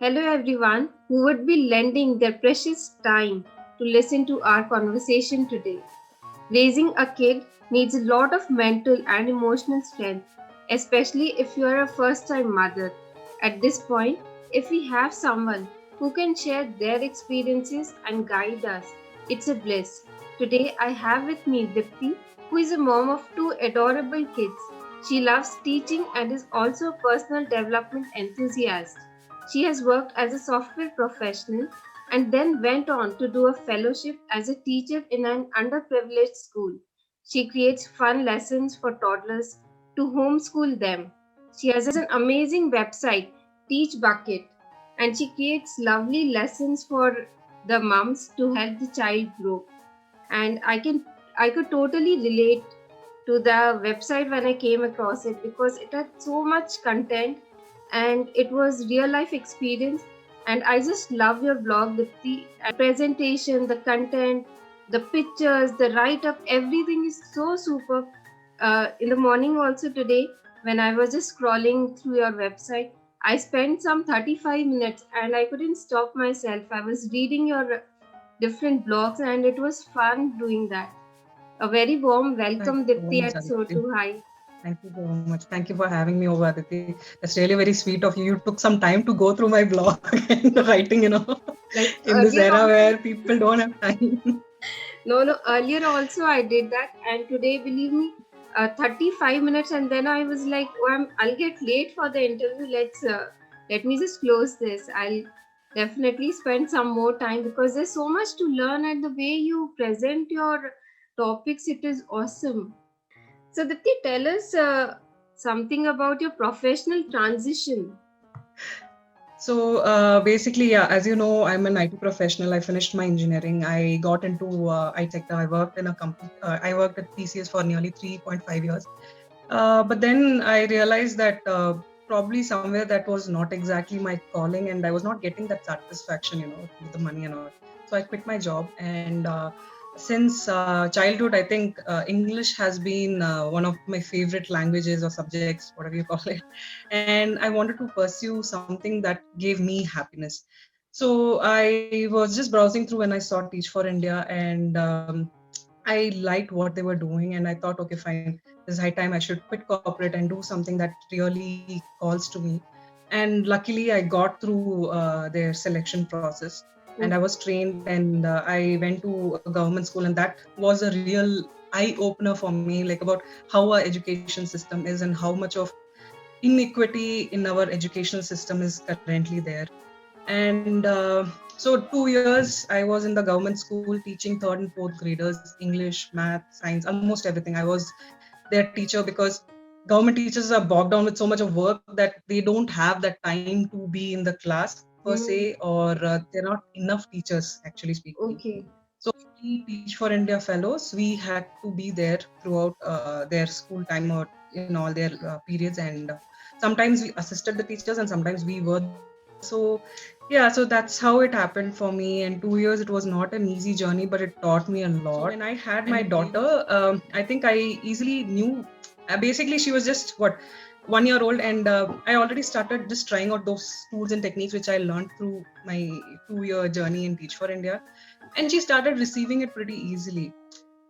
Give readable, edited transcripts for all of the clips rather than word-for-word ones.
Hello, everyone who would be lending their precious time to listen to our conversation today. Raising a kid needs a lot of mental and emotional strength, especially if you are a first time mother. At this point, if we have someone who can share their experiences and guide us, it's a bliss. Today, I have with me Dipti, who is a mom of two adorable kids. She loves teaching and is also a personal development enthusiast. She has worked as a software professional and then went on to do a fellowship as a teacher in an underprivileged school. She creates fun lessons for toddlers to homeschool them. She has an amazing website, Teach Bucket, and she creates lovely lessons for the mums to help the child grow. And I could totally relate to the website when I came across it because it had so much content and it was real life experience. And I just love your blog with the presentation, the content, the pictures, the write up, everything is so super. In the morning, also today, when I was just scrolling through your website, I spent some 35 minutes and I couldn't stop myself. I was reading your different blogs and it was fun doing that. A very warm Thank welcome, you so Dipti, much, at So Aditi. Too High. Thank you so much. Thank you for having me over, Aditi. That's really very sweet of you. You took some time to go through my blog and the writing, Like in this earlier era also, where people don't have time. no, earlier also I did that, and today, believe me, 35 minutes, and then I was like, oh, I'll get late for the interview. Let me just close this. I'll definitely spend some more time because there's so much to learn, and the way you present your topics, it is awesome. So, Dipti, tell us something about your professional transition. So basically, yeah, as you know, I'm an IT professional. I finished my engineering. I got into IT sector. I worked in a company. I worked at TCS for nearly 3.5 years. But then I realized that probably somewhere that was not exactly my calling, and I was not getting that satisfaction, with the money and all. So I quit my job, and since childhood, I think English has been one of my favorite languages or subjects, whatever you call it. And I wanted to pursue something that gave me happiness. So I was just browsing through when I saw Teach for India, and I liked what they were doing, and I thought, okay, fine, this is high time I should quit corporate and do something that really calls to me. And luckily, I got through their selection process, and I was trained, and I went to a government school, and that was a real eye opener for me, like about how our education system is and how much of inequity in our educational system is currently there. And so 2 years I was in the government school teaching third and fourth graders English, math, science, almost everything. I was their teacher because government teachers are bogged down with so much of work that they don't have that time to be in the class per se, Mm, or there are not enough teachers actually speaking. okay. So we Teach for India fellows, we had to be there throughout their school time or in all their periods, and sometimes we assisted the teachers and sometimes we were the teachers. So yeah, so that's how it happened for me. And 2 years, it was not an easy journey, but it taught me a lot. So when I had my daughter, I think I easily knew. Basically, she was just what 1 year old, and I already started just trying out those tools and techniques which I learned through my 2 year journey in Teach for India, and she started receiving it pretty easily.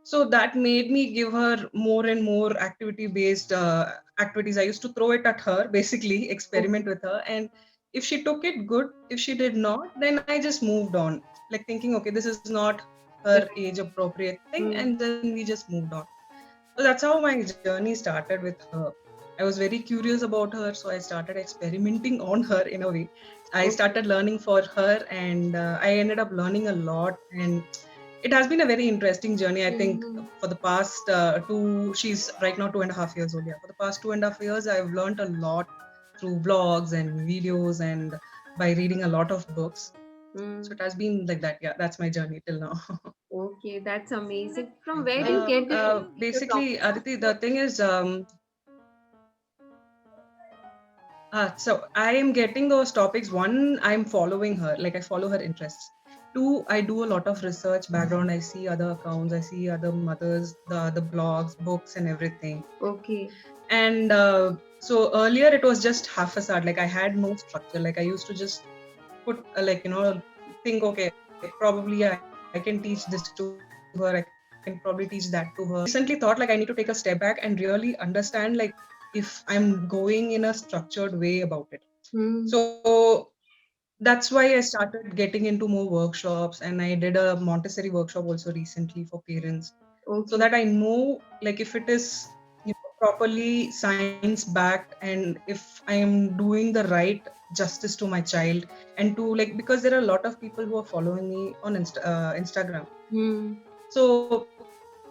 So that made me give her more and more activity based activities. I used to throw it at her, basically experiment Okay. with her, and if she took it, good. If she did not, then I just moved on, like thinking, okay, this is not her Right. age appropriate thing, Mm. and then we just moved on. So that's how my journey started with her. I was very curious about her, so I started experimenting on her in a way. I Okay. started learning for her, and I ended up learning a lot. And it has been a very interesting journey. I think Mhm. for the past she's right now 2.5 years old. Yeah, for the past 2.5 years, I've learned a lot through blogs and videos and by reading a lot of books. So Mm. it has been like that. Yeah, that's my journey till now. Okay, that's amazing. From Thank you. where do you get the Basically, topics? Aditi, the thing is, so I am getting those topics. One, I'm following her, like I follow her interests. Two, I do a lot of research background. I see other accounts, I see other mothers, the other blogs, books, and everything. Okay. And so earlier it was just half a start. Like I had no structure. Like I used to just put think, okay, probably I can teach this to her, I can probably teach that to her. Recently thought like I need to take a step back and really understand like if I'm going in a structured way about it. Hmm. So that's why I started getting into more workshops, and I did a Montessori workshop also recently for parents, so that I Okay. know like if it is properly science backed, and if I am doing the right justice to my child, and to like, because there are a lot of people who are following me on Instagram. Hmm. So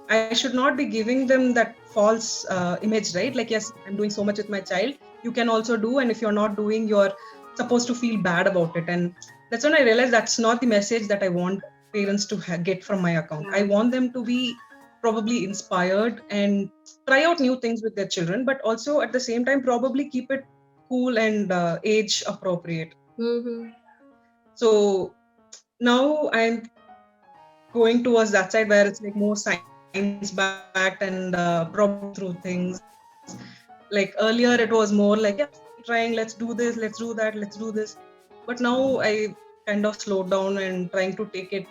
I should not be giving them that false image, right? Like, yes, I'm doing so much with my child, you can also do, and if you're not doing, you're supposed to feel bad about it. And that's when I realized that's not the message that I want parents to get from my account. I Yeah. want them to be probably inspired and try out new things with their children, but also at the same time probably keep it cool and age appropriate. Hmm. So now I'm going towards that side where it's like more science backed, and probably thinking through things. Like earlier it was more like, yeah, keep trying, let's do this, let's do that, let's do this. But now I kind of slowed down and trying to take it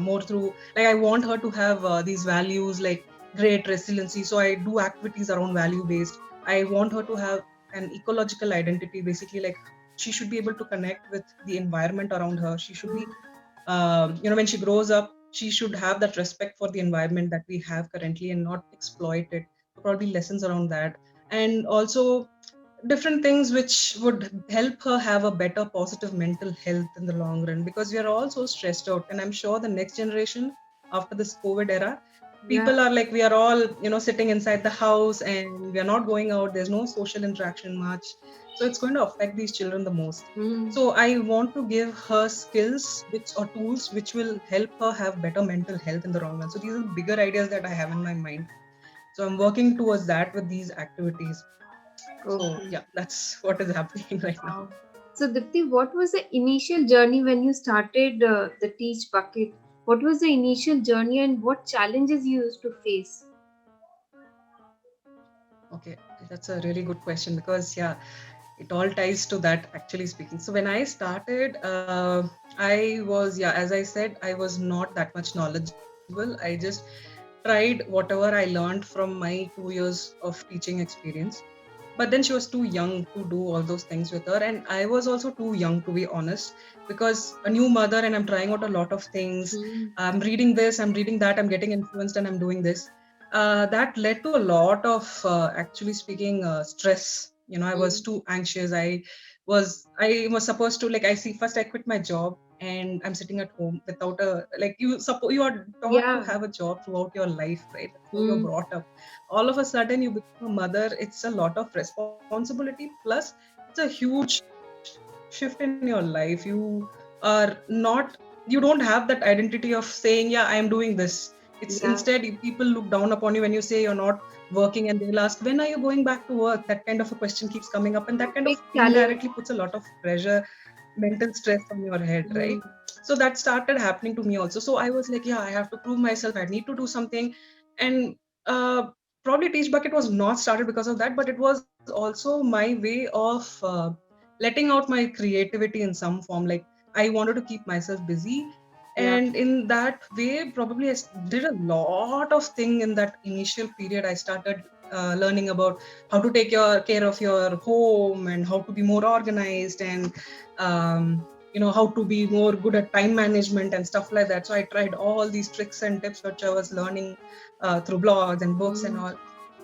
more through, like I want her to have these values like great resiliency, so I do activities around value based. I want her to have an ecological identity, basically like she should be able to connect with the environment around her. She should be when she grows up, she should have that respect for the environment that we have currently and not exploit it. So probably lessons around that, and also different things which would help her have a better positive mental health in the long run, because we are all so stressed out. And I'm sure the next generation after this COVID era, Yeah. people are like, we are all sitting inside the house and we are not going out, there's no social interaction much, so it's going to affect these children the most. Hmm. So I want to give her skills which or tools which will help her have better mental health in the long run. So these are the bigger ideas that I have in my mind, so I'm working towards that with these activities. So Okay. yeah, that's what is happening right now. Wow. So, Dipti, what was the initial journey when you started the Teach Bucket? What was the initial journey and what challenges you used to face? Okay, that's a really good question, because yeah, it all ties to that actually speaking. So when I started, I was, yeah, as I said, I was not that much knowledgeable. I just tried whatever I learned from my 2 years of teaching experience. But then she was too young to do all those things with her, and I was also too young, to be honest, because a new mother and I'm trying out a lot of things. Hmm. I'm reading this, I'm reading that, I'm getting influenced, and I'm doing this. That led to a lot of actually speaking stress. I was Hmm. too anxious. I was supposed to, like, I see, first I quit my job and I'm sitting at home without a, like, you are taught to Yeah. have a job throughout your life, right? That's how you're Hmm. brought up. All of a sudden you become a mother, it's a lot of responsibility, plus it's a huge shift in your life. You don't have that identity of saying, yeah, I am doing this. It's instead, Yeah. people look down upon you when you say you're not working, and they'll ask, when are you going back to work? That kind of a question keeps coming up, and that kind Big of challenge. indirectly puts a lot of pressure, mental stress on your head, Hmm. right? So that started happening to me also. So I was like, yeah, I have to prove myself, I need to do something. And uh, probably Teach Bucket was not started because of that, but it was also my way of letting out my creativity in some form. Like, I wanted to keep myself busy, Yeah. and in that way probably did a lot of thing. In that initial period, I started learning about how to take care of your home, and how to be more organized, and how to be more good at time management and stuff like that. So I tried all these tricks and tips which I was learning through blogs and books and Hmm. all.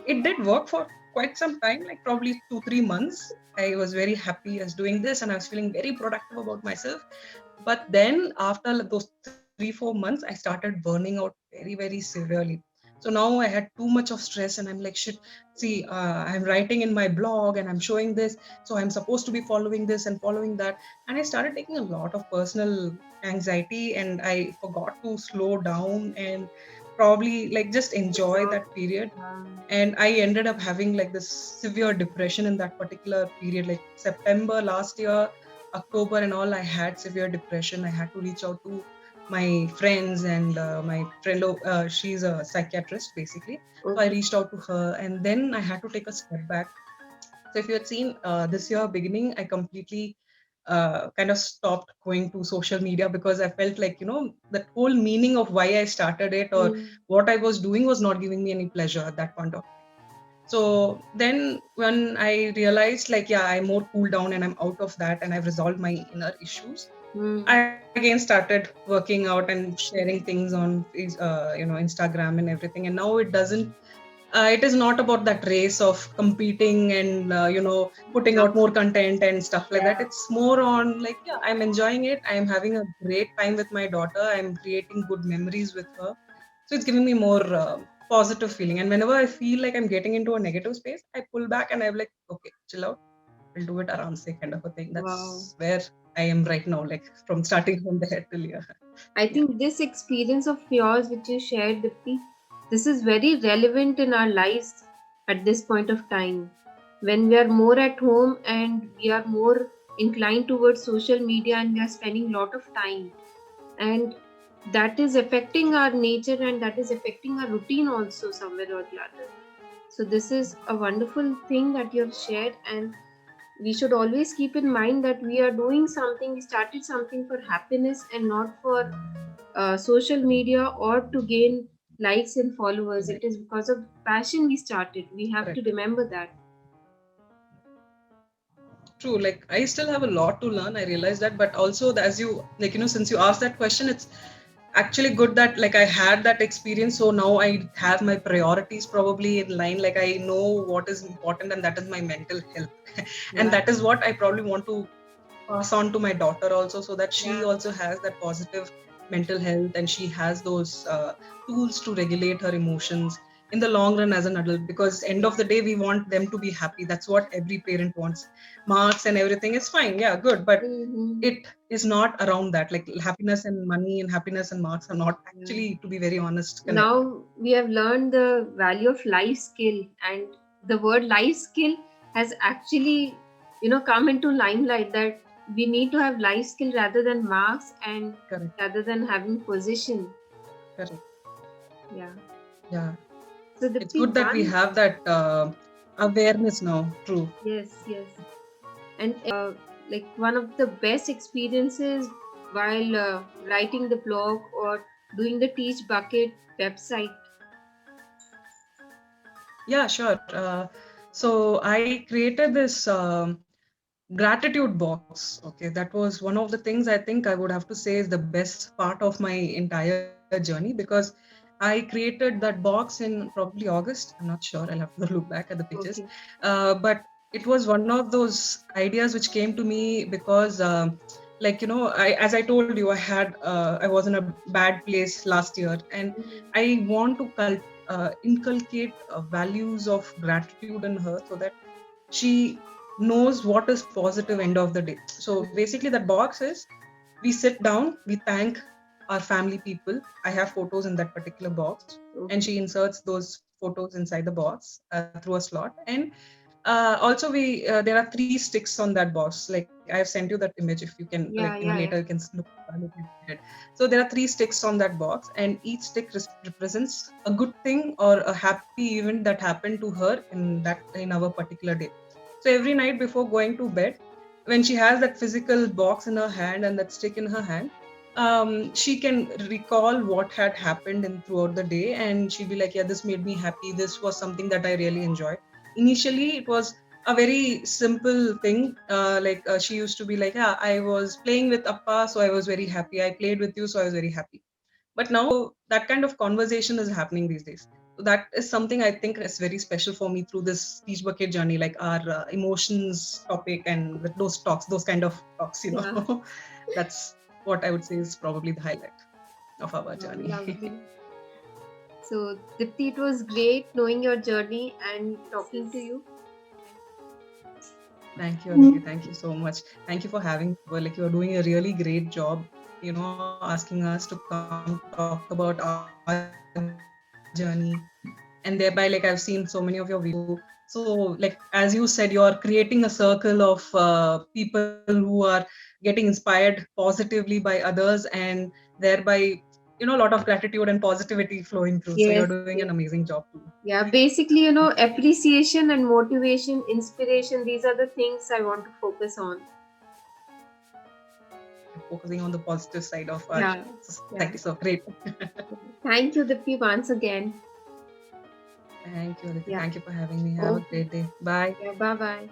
It did work for quite some time, like probably 2-3 months. I was very happy as doing this, and I was feeling very productive about myself. But then after those 3-4 months, I started burning out very, very severely. So now I had too much of stress, and I'm like, shit, see, I'm writing in my blog and I'm showing this, so I'm supposed to be following this and following that. And I started taking a lot of personal anxiety, and I forgot to slow down and probably like just enjoy So, that period. um, And I ended up having like this severe depression in that particular period, like September last year, October and all. I had severe depression. I had to reach out to my friends, and my friend, she's a psychiatrist basically. So I okay. reached out to her, and then I had to take a step back. So if you had seen this year beginning, I completely kind of stopped going to social media because I felt like, that whole meaning of why I started it or what I was doing was not giving me any pleasure at that point of time. So then when I realized like, yeah, I'm more cooled down and I'm out of that and I've resolved my inner issues, I again started working out and sharing things on Instagram and everything. And now it is not about that race of competing and putting out more content and stuff like that. It's more on like, yeah, I'm enjoying it, I'm having a great time with my daughter, I'm creating good memories with her. So it's giving me more positive feeling. And whenever I feel like I'm getting into a negative space, I pull back and I'm like, okay, chill out, I'll do it around say kind of a thing. That's where I am right now, like from starting from there till here. I think this experience of yours which you shared, Dipti, this is very relevant in our lives at this point of time. When we are more at home and we are more inclined towards social media and we are spending a lot of time, and that is affecting our nature and that is affecting our routine also somewhere or the other. So this is a wonderful thing that you have shared, and we should always keep in mind that we are doing something, we started something for happiness and not for social media or to gain likes and followers. It is because of passion we started. We have to remember that. True, like I still have a lot to learn, I realize that, but also as you like, since you asked that question, it's actually good that like I had that experience, so now I have my priorities probably in line, like I know what is important, and that is my mental health. And that is what I probably want to pass on to my daughter also, so that she also has that positive mental health and she has those tools to regulate her emotions in the long run as an adult, because end of the day we want them to be happy. That's what every parent wants. Marks and everything is fine, yeah, good, but it is not around that. Like happiness and money and happiness and marks are not actually, to be very honest, connected. Now we have learned the value of life skill, and the word life skill has actually come into limelight, that we need to have life skill rather than marks and rather than having position. Correct. Yeah. So it's good that we have that awareness now. True. Yes. And like one of the best experiences while writing the blog or doing the Teach Bucket website. Yeah, sure. So I created this gratitude box. Okay, that was one of the things I think I would have to say is the best part of my entire journey, because I created that box in probably August. I'm not sure. I'll have to look back at the pictures. But it was one of those ideas which came to me because, as I told you, I was in a bad place last year, and I want to inculcate values of gratitude in her so that she knows what is positive end of the day. So basically that box is, we sit down, we thank our family people. I have photos in that particular box, and she inserts those photos inside the box through a slot. And also there are 3 sticks on that box. Like I have sent you that image, if you can later you can look at it. So there are 3 sticks on that box, and each stick represents a good thing or a happy event that happened to her in our particular day. So every night before going to bed, when she has that physical box in her hand and that stick in her hand, she can recall what had happened throughout the day, and she'll be like, yeah, this made me happy, this was something that I really enjoyed. Initially it was a very simple thing, she used to be like, yeah, I was playing with Appa, so I was very happy, I played with you, so I was very happy. But now that kind of conversation is happening these days. So that is something I think is very special for me through this Teach Bucket journey, like our emotions topic and those kind of talks, That's what I would say is probably the highlight of our journey. Lovely. So, Dipti, it was great knowing your journey and talking to you. Thank you, Aditi. Thank you so much. Thank you for having, like, you're doing a really great job, asking us to come talk about our journey. And thereby, like, I've seen so many of your videos. So, like, as you said, you're creating a circle of people who are getting inspired positively by others, and thereby, a lot of gratitude and positivity flowing through. So you're doing an amazing job too. Yeah, basically, appreciation and motivation, inspiration, these are the things I want to focus on. focusing on the positive side of our Yeah. society. So great. Thank you, Dipti, once again. Thank you, Aditi. Yeah. Thank you for having me. Have a Okay. great day. Bye. Yeah. Bye bye.